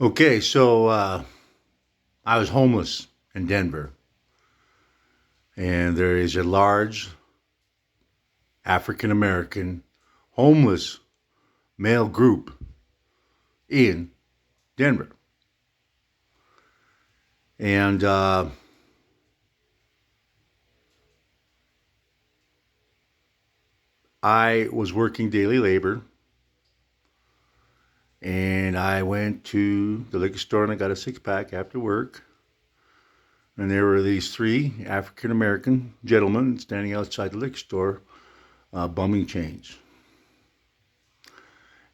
Okay, so I was homeless in Denver, and there is a large African American homeless male group in Denver. And I was working daily labor, and I went to the liquor store and I got a six pack after work. And there were these three African American gentlemen standing outside the liquor store bumming change.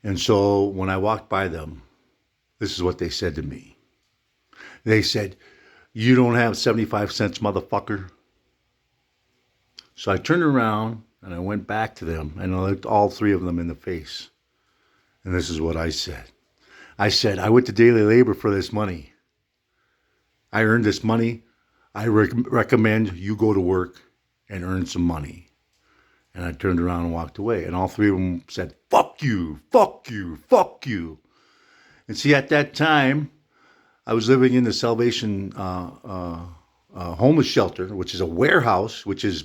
And so when I walked by them, this is what they said to me. They said, "You don't have 75 cents, motherfucker." So I turned around and I went back to them and I looked all three of them in the face. And this is what I said. I said, "I went to daily labor for this money. I earned this money. I recommend you go to work and earn some money." And I turned around and walked away. And all three of them said, "Fuck you, fuck you, fuck you." And see, at that time, I was living in the Salvation homeless shelter, which is a warehouse, which is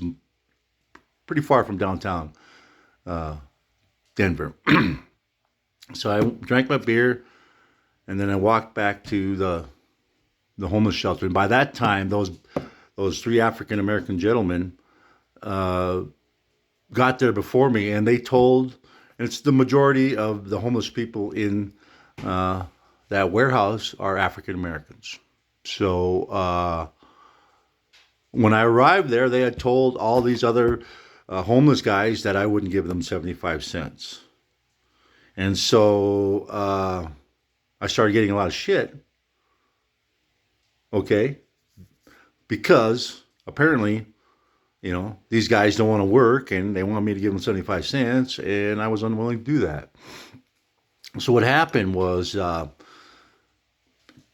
pretty far from downtown Denver. So I drank my beer, and then I walked back to the homeless shelter. And by that time, those three African American gentlemen got there before me, and they told, and it's the majority of the homeless people in that warehouse are African Americans. So when I arrived there, they had told all these other homeless guys that I wouldn't give them 75 cents. And so I started getting a lot of shit, okay, because apparently, these guys don't want to work and they want me to give them 75 cents, and I was unwilling to do that. So what happened was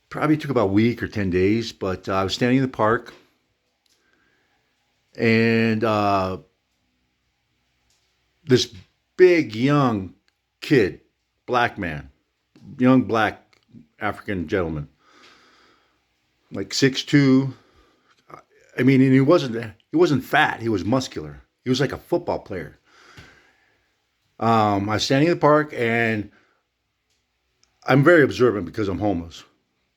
probably took about a week or 10 days, but I was standing in the park, and this big young kid, black man, young black African gentleman, like 6'2". I mean, and he wasn't fat. He was muscular. He was like a football player. I was standing in the park, and I'm very observant because I'm homeless.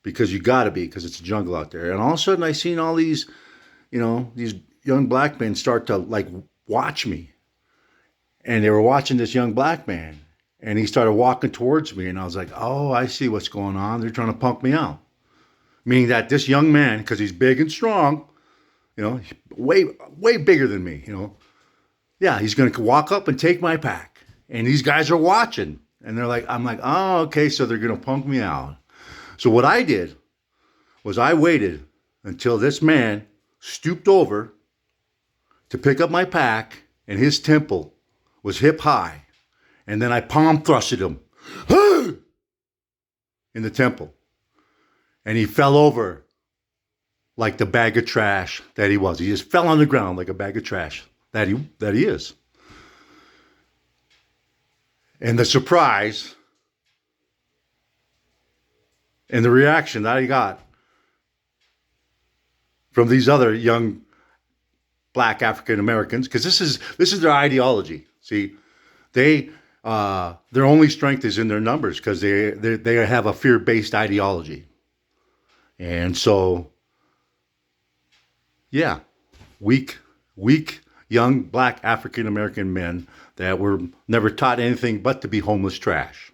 Because you got to be, because it's a jungle out there. And all of a sudden, I seen all these young black men start to like watch me, and they were watching this young black man, and he started walking towards me, and I was like, "Oh, I see what's going on. They're trying to punk me out." Meaning that this young man, because he's big and strong, way way bigger than me, yeah, he's going to walk up and take my pack, and these guys are watching, and they're like, I'm like, "Oh, okay, so they're going to punk me out." So what I did was I waited until this man stooped over to pick up my pack, and his temple was hip high, and then I palm thrusted him in the temple, and he fell over like the bag of trash that he was. He just fell on the ground like a bag of trash that he is. And the surprise and the reaction that I got from these other young black African Americans, because this is their ideology. See, they their only strength is in their numbers because they have a fear based ideology, and so yeah, weak young black African American men that were never taught anything but to be homeless trash.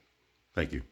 Thank you.